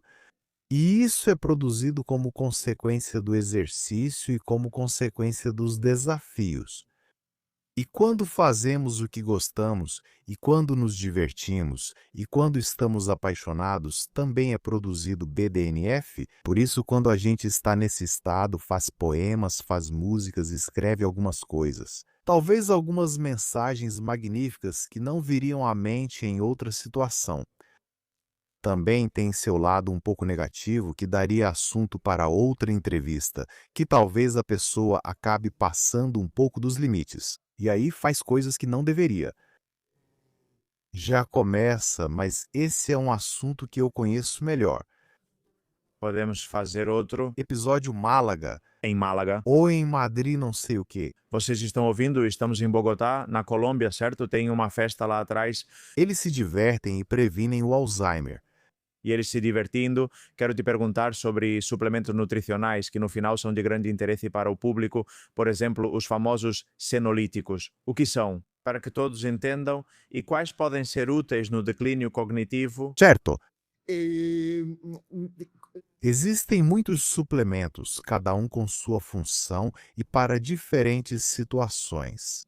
E isso é produzido como consequência do exercício e como consequência dos desafios. E quando fazemos o que gostamos, e quando nos divertimos, e quando estamos apaixonados, também é produzido BDNF. Por isso, quando a gente está nesse estado, faz poemas, faz músicas, escreve algumas coisas. Talvez algumas mensagens magníficas que não viriam à mente em outra situação. Também tem seu lado um pouco negativo que daria assunto para outra entrevista, que talvez a pessoa acabe passando um pouco dos limites, e aí faz coisas que não deveria. Já começa, mas esse é um assunto que eu conheço melhor. Podemos fazer outro Episódio Málaga, em Málaga. ou em Madrid não sei o quê. Vocês estão ouvindo? Estamos em Bogotá, na Colômbia, certo? Tem uma festa lá atrás Eles se divertem e previnem o Alzheimer. e eles se divertindo. Quero te perguntar sobre suplementos nutricionais que no final são de grande interesse para o público, por exemplo, os famosos senolíticos. O que são? Para que todos entendam e quais podem ser úteis no declínio cognitivo. Certo, e existem muitos suplementos, cada um com sua função e para diferentes situações.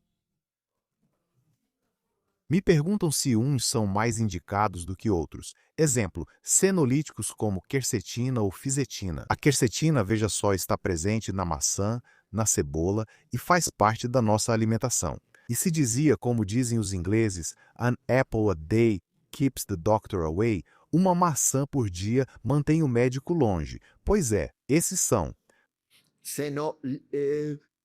Me perguntam se uns são mais indicados do que outros. Exemplo, senolíticos como quercetina ou fisetina. A quercetina, veja só, está presente na maçã, na cebola e faz parte da nossa alimentação. E se dizia, como dizem os ingleses, an apple a day keeps the doctor away, uma maçã por dia mantém o médico longe. Pois é, esses são seno,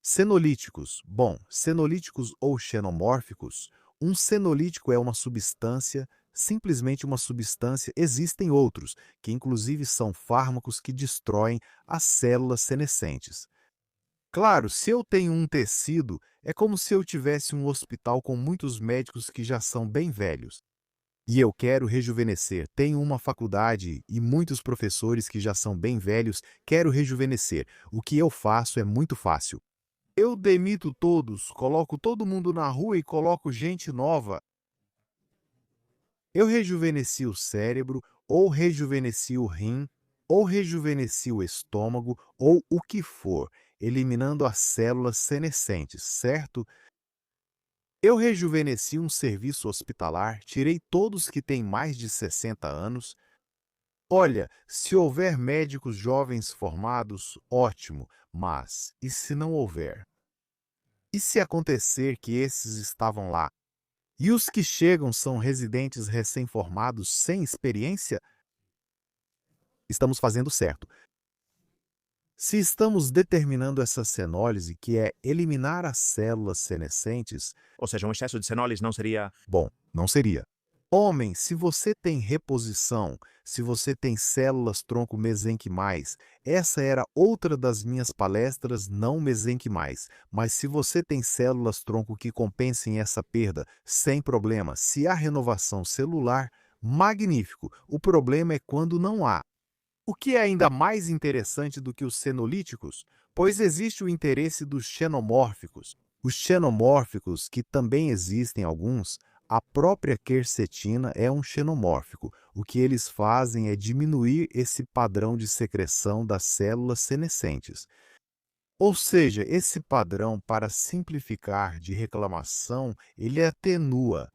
senolíticos. Bom, senolíticos ou xenomórficos. Um senolítico é uma substância, simplesmente uma substância. Existem outros, que inclusive são fármacos que destroem as células senescentes. Claro, se eu tenho um tecido, é como se eu tivesse um hospital com muitos médicos que já são bem velhos. E eu quero rejuvenescer. Tenho uma faculdade e muitos professores que já são bem velhos, quero rejuvenescer. O que eu faço é muito fácil. Eu demito todos, coloco todo mundo na rua e coloco gente nova. Eu rejuvenesci o cérebro, ou rejuvenesci o rim, ou rejuvenesci o estômago, ou o que for, eliminando as células senescentes, certo? Eu rejuvenesci um serviço hospitalar, tirei todos que têm mais de 60 anos. Olha, se houver médicos jovens formados, ótimo, mas e se não houver? E se acontecer que esses estavam lá? E os que chegam são residentes recém-formados sem experiência? Estamos fazendo certo. Se estamos determinando essa cenólise, que é eliminar as células senescentes, Ou seja, um excesso de cenólise não seria. bom, não seria. Homem, se você tem reposição, se você tem células-tronco mesenquimais, essa era outra das minhas palestras não mesenquimais, mas se você tem células-tronco que compensem essa perda, sem problema. Se há renovação celular, magnífico. O problema é quando não há. O que é ainda mais interessante do que os senolíticos? Pois existe o interesse dos xenomórficos. Os xenomórficos, que também existem alguns, a própria quercetina é um xenomórfico. O que eles fazem é diminuir esse padrão de secreção das células senescentes. Ou seja, esse padrão, para simplificar, de reclamação, ele atenua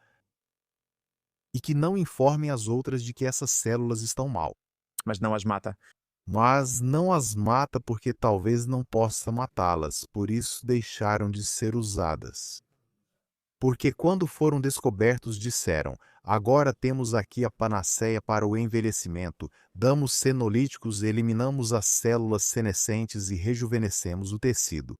e que não informem as outras de que essas células estão mal. Mas não as mata. Mas não as mata porque talvez não possa matá-las, por isso deixaram de ser usadas. Porque quando foram descobertos disseram, agora temos aqui a panaceia para o envelhecimento, damos senolíticos, eliminamos as células senescentes e rejuvenescemos o tecido.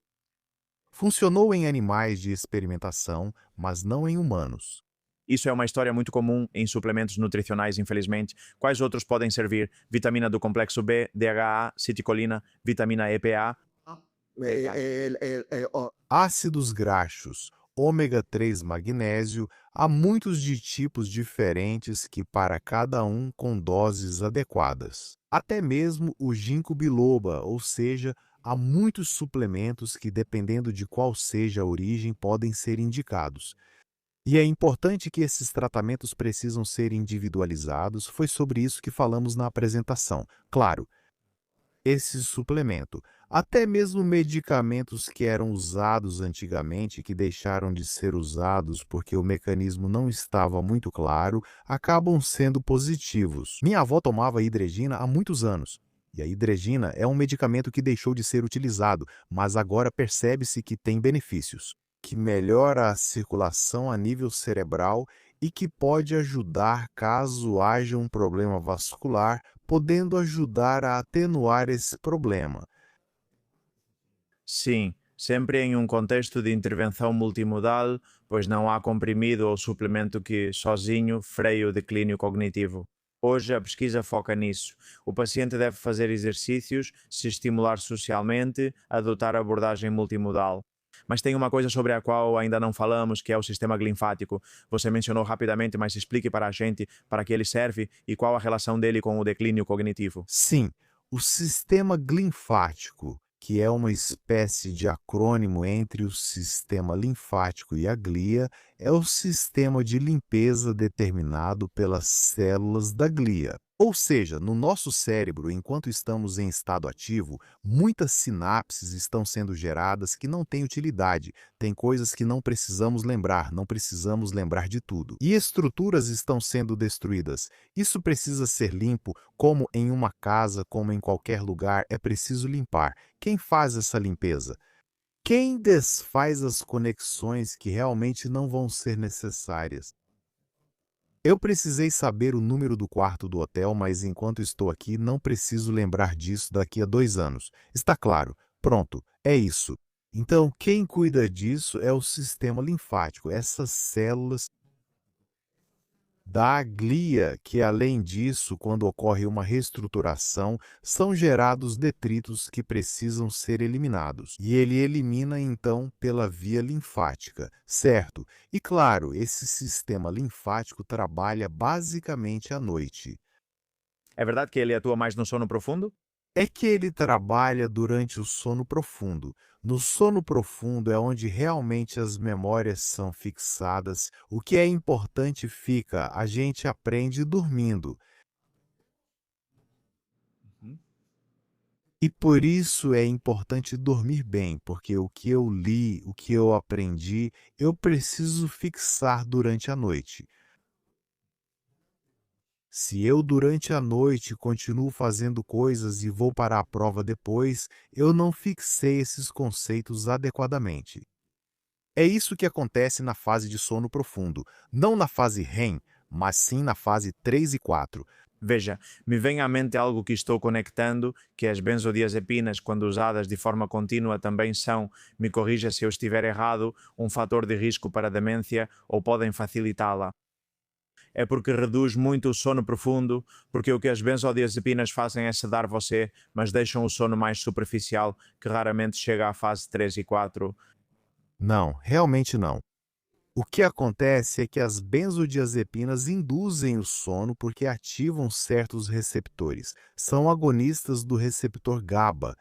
Funcionou em animais de experimentação, mas não em humanos. Isso é uma história muito comum em suplementos nutricionais, infelizmente. Quais outros podem servir? Vitamina do complexo B, DHA, citicolina, vitamina EPA. Ácidos graxos, ômega 3 magnésio, há muitos de tipos diferentes que para cada um com doses adequadas. Até mesmo o ginkgo biloba, ou seja, há muitos suplementos que, dependendo de qual seja a origem, podem ser indicados. E é importante que esses tratamentos precisam ser individualizados, foi sobre isso que falamos na apresentação. Claro, esse suplemento, até mesmo medicamentos que eram usados antigamente, que deixaram de ser usados porque o mecanismo não estava muito claro, acabam sendo positivos. Minha avó tomava hidrogina há muitos anos. E a hidrogina é um medicamento que deixou de ser utilizado, mas agora percebe-se que tem benefícios, que melhora a circulação a nível cerebral e que pode ajudar caso haja um problema vascular, podendo ajudar a atenuar esse problema. Sim, sempre em um contexto de intervenção multimodal, pois não há comprimido ou suplemento que, sozinho, freie o declínio cognitivo. Hoje a pesquisa foca nisso. O paciente deve fazer exercícios, se estimular socialmente, adotar abordagem multimodal. Mas tem uma coisa sobre a qual ainda não falamos, que é o sistema linfático. Você mencionou rapidamente, mas explique para a gente para que ele serve e qual a relação dele com o declínio cognitivo. Sim, o sistema linfático, que é uma espécie de acrônimo entre o sistema linfático e a glia, é o sistema de limpeza determinado pelas células da glia. Ou seja, no nosso cérebro, enquanto estamos em estado ativo, muitas sinapses estão sendo geradas que não têm utilidade. Tem coisas que não precisamos lembrar de tudo. E estruturas estão sendo destruídas. Isso precisa ser limpo, como em uma casa, como em qualquer lugar, é preciso limpar. Quem faz essa limpeza? Quem desfaz as conexões que realmente não vão ser necessárias? Eu precisei saber o número do quarto do hotel, mas enquanto estou aqui, não preciso lembrar disso daqui a 2 anos. Está claro. Pronto, é isso. Então, quem cuida disso é o sistema linfático, essas células. da glia, que além disso, quando ocorre uma reestruturação, são gerados detritos que precisam ser eliminados. E ele elimina então pela via linfática, certo? E claro, esse sistema linfático trabalha basicamente à noite. É verdade que ele atua mais no sono profundo? É que ele trabalha durante o sono profundo. No sono profundo é onde realmente as memórias são fixadas. O que é importante fica, a gente aprende dormindo. Uhum. E por isso é importante dormir bem, porque o que eu li, o que eu aprendi, eu preciso fixar durante a noite. Se eu durante a noite continuo fazendo coisas e vou para a prova depois, eu não fixei esses conceitos adequadamente. É isso que acontece na fase de sono profundo, não na fase REM, mas sim na fase 3 e 4. Veja, me vem à mente algo que estou conectando, que as benzodiazepinas, quando usadas de forma contínua, também são, me corrija se eu estiver errado, um fator de risco para a demência ou podem facilitá-la. É porque reduz muito o sono profundo, porque o que as benzodiazepinas fazem é sedar você, mas deixam o sono mais superficial, que raramente chega à fase 3 e 4. Não, realmente não. O que acontece é que as benzodiazepinas induzem o sono porque ativam certos receptores. São agonistas do receptor GABA.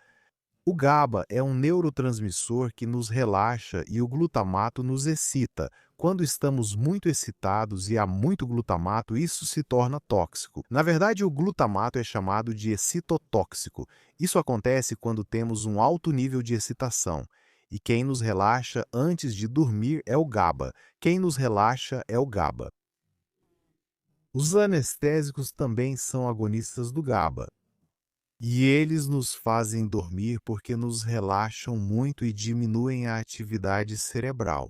O GABA é um neurotransmissor que nos relaxa e o glutamato nos excita. Quando estamos muito excitados e há muito glutamato, isso se torna tóxico. Na verdade, o glutamato é chamado de excitotóxico. Isso acontece quando temos um alto nível de excitação. E quem nos relaxa antes de dormir é o GABA. Quem nos relaxa é o GABA. Os anestésicos também são agonistas do GABA. E eles nos fazem dormir porque nos relaxam muito e diminuem a atividade cerebral.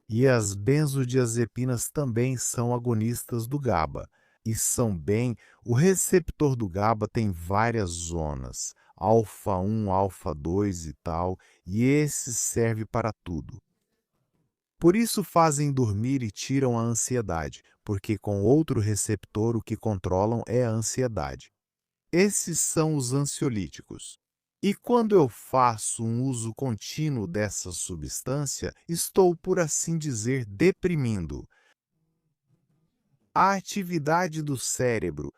E as benzodiazepinas também são agonistas do GABA. E são bem, o receptor do GABA tem várias zonas, alfa 1, alfa 2 e tal, e esse serve para tudo. Por isso fazem dormir e tiram a ansiedade, porque com outro receptor o que controlam é a ansiedade. Esses são os ansiolíticos. E quando eu faço um uso contínuo dessa substância, estou, por assim dizer, deprimindo. A atividade do cérebro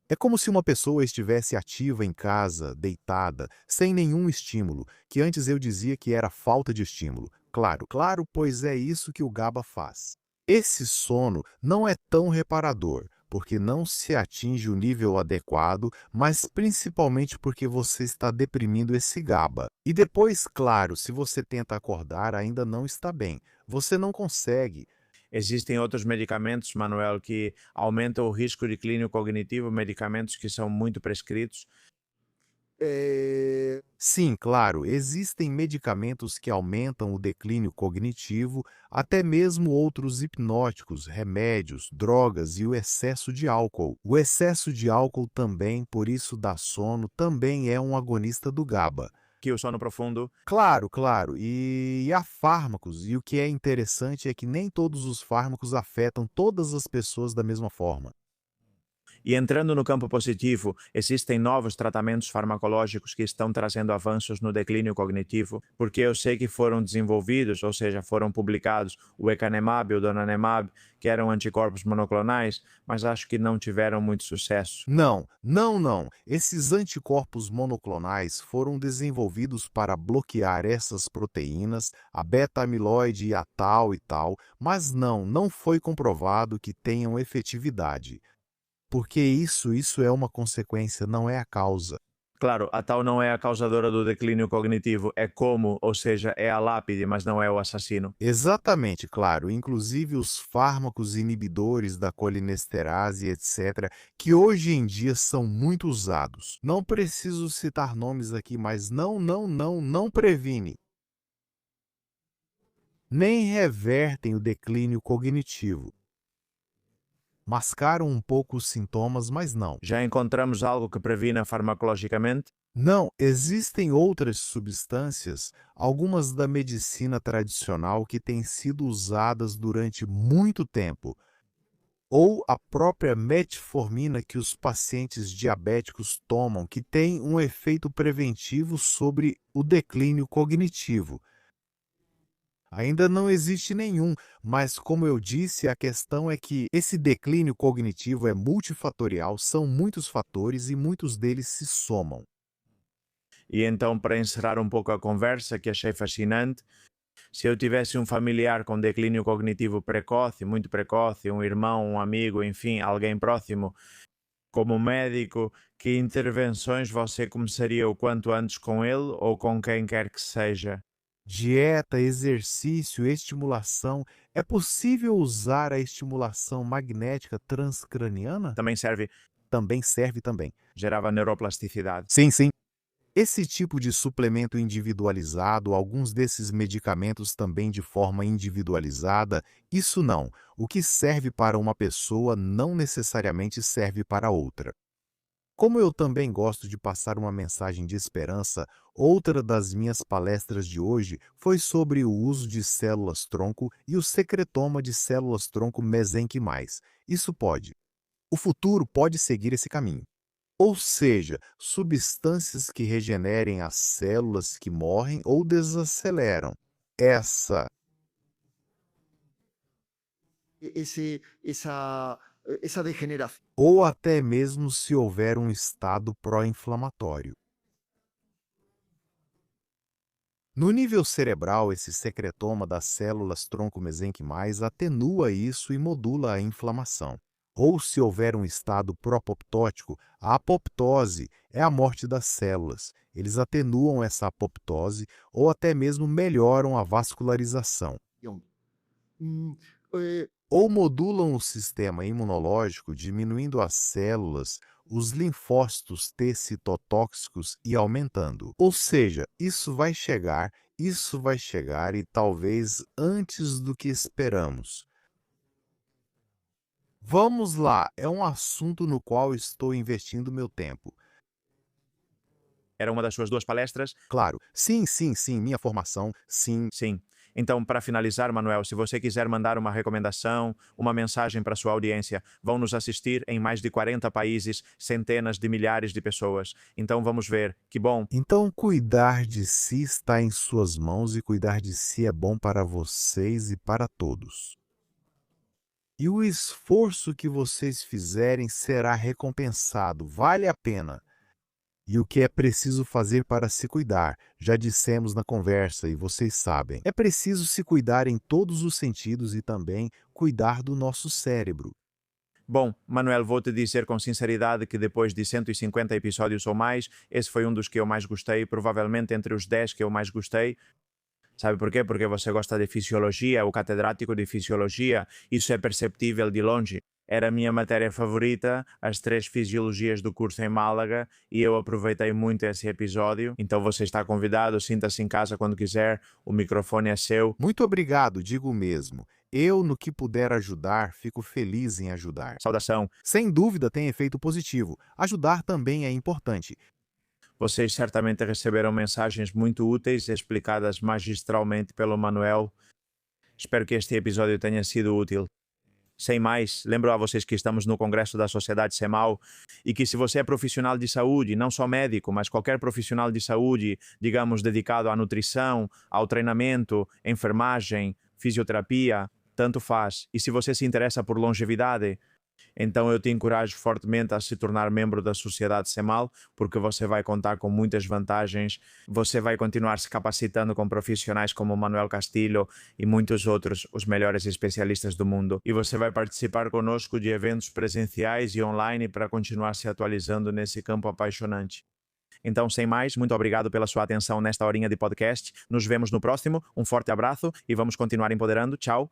é como se uma pessoa estivesse ativa em casa, deitada, sem nenhum estímulo, que antes eu dizia que era falta de estímulo. Claro, claro, pois é isso que o GABA faz. Esse sono não é tão reparador, porque não se atinge o nível adequado, mas principalmente porque você está deprimindo esse GABA. E depois, claro, se você tenta acordar, ainda não está bem. Você não consegue. Existem outros medicamentos, Manuel, que aumentam o risco de declínio cognitivo, medicamentos que são muito prescritos. Sim, claro, existem medicamentos que aumentam o declínio cognitivo, até mesmo outros hipnóticos, remédios, drogas e o excesso de álcool. O excesso de álcool também, por isso dá sono, também é um agonista do GABA. Que o sono profundo. Claro, claro, e há fármacos, e o que é interessante é que nem todos os fármacos afetam todas as pessoas da mesma forma. E entrando no campo positivo, existem novos tratamentos farmacológicos que estão trazendo avanços no declínio cognitivo, porque eu sei que foram desenvolvidos, ou seja, foram publicados, o Ekanemab e o Donanemab, que eram anticorpos monoclonais, mas acho que não tiveram muito sucesso. Não, não, não. Esses anticorpos monoclonais foram desenvolvidos para bloquear essas proteínas, a beta-amiloide e a tal e tal, mas não foi comprovado que tenham efetividade. Porque isso é uma consequência, não é a causa. Claro, a tal não é a causadora do declínio cognitivo, é como, ou seja, é a lápide, mas não é o assassino. Exatamente, claro. Inclusive os fármacos inibidores da colinesterase, etc., que hoje em dia são muito usados. Não preciso citar nomes aqui, mas não previne, nem revertem o declínio cognitivo. Mascaram um pouco os sintomas, mas não. Já encontramos algo que previna farmacologicamente? Não, existem outras substâncias, algumas da medicina tradicional que têm sido usadas durante muito tempo, ou a própria metformina que os pacientes diabéticos tomam, que tem um efeito preventivo sobre o declínio cognitivo. Ainda não existe nenhum, mas como eu disse, a questão é que esse declínio cognitivo é multifatorial, são muitos fatores e muitos deles se somam. E então, para encerrar um pouco a conversa, que achei fascinante, se eu tivesse um familiar com declínio cognitivo precoce, muito precoce, um irmão, um amigo, enfim, alguém próximo, como médico, que intervenções você começaria o quanto antes com ele ou com quem quer que seja? Dieta, exercício, estimulação. É possível usar a estimulação magnética transcraniana? Também serve, Também serve também. gerava neuroplasticidade. Sim, sim. Esse tipo de suplemento individualizado, alguns desses medicamentos também de forma individualizada, isso não. O que serve para uma pessoa não necessariamente serve para outra. Como eu também gosto de passar uma mensagem de esperança, outra das minhas palestras de hoje foi sobre o uso de células-tronco e o secretoma de células-tronco mesenquimais. Isso pode. O futuro pode seguir esse caminho. Ou seja, substâncias que regenerem as células que morrem ou desaceleram essa esa degeneración. ou até mesmo se houver um estado pró-inflamatório. No nível cerebral, esse secretoma das células tronco mesenquimais atenua isso e modula a inflamação. Ou se houver um estado pró-apoptótico, a apoptose é a morte das células. Eles atenuam essa apoptose ou até mesmo melhoram a vascularização. Mm, eh, Ou modulam o sistema imunológico, diminuindo as células, os linfócitos T citotóxicos e aumentando. Ou seja, isso vai chegar e talvez antes do que esperamos. Vamos lá, é um assunto no qual estou investindo meu tempo. Era uma das suas duas palestras? Claro, sim, sim, sim, minha formação, sim. Sim. Então, para finalizar, Manuel, se você quiser mandar uma recomendação, uma mensagem para sua audiência, vão nos assistir em mais de 40 países, centenas de milhares de pessoas. Então, vamos ver. Que bom. Então, cuidar de si está em suas mãos e cuidar de si é bom para vocês e para todos. E o esforço que vocês fizerem será recompensado, vale a pena. E o que é preciso fazer para se cuidar? Já dissemos na conversa e vocês sabem. É preciso se cuidar em todos os sentidos e também cuidar do nosso cérebro. Bom, Manuel, vou te dizer com sinceridade que depois de 150 episódios ou mais, esse foi um dos que eu mais gostei, provavelmente entre os 10 que eu mais gostei. Sabe por quê? Porque você gosta de fisiologia, o catedrático de fisiologia, isso é perceptível de longe. Era a minha matéria favorita, as 3 fisiologias do curso em Málaga, e eu aproveitei muito esse episódio. Então você está convidado, sinta-se em casa quando quiser, o microfone é seu. Muito obrigado, digo mesmo. Eu, no que puder ajudar, fico feliz em ajudar. Saudação. Sem dúvida tem efeito positivo. Ajudar também é importante. Vocês certamente receberam mensagens muito úteis, explicadas magistralmente pelo Manuel. Espero que este episódio tenha sido útil. Sem mais, lembro a vocês que estamos no Congresso da Sociedade CEMAL e que se você é profissional de saúde, não só médico, mas qualquer profissional de saúde, digamos, dedicado à nutrição, ao treinamento, enfermagem, fisioterapia, tanto faz. E se você se interessa por longevidade, então eu te encorajo fortemente a se tornar membro da Sociedade CEMAL, porque você vai contar com muitas vantagens, você vai continuar se capacitando com profissionais como Manuel Castilho e muitos outros, os melhores especialistas do mundo. E você vai participar conosco de eventos presenciais e online para continuar se atualizando nesse campo apaixonante. Então, sem mais, muito obrigado pela sua atenção nesta horinha de podcast. Nos vemos no próximo. Um forte abraço e vamos continuar empoderando. Tchau.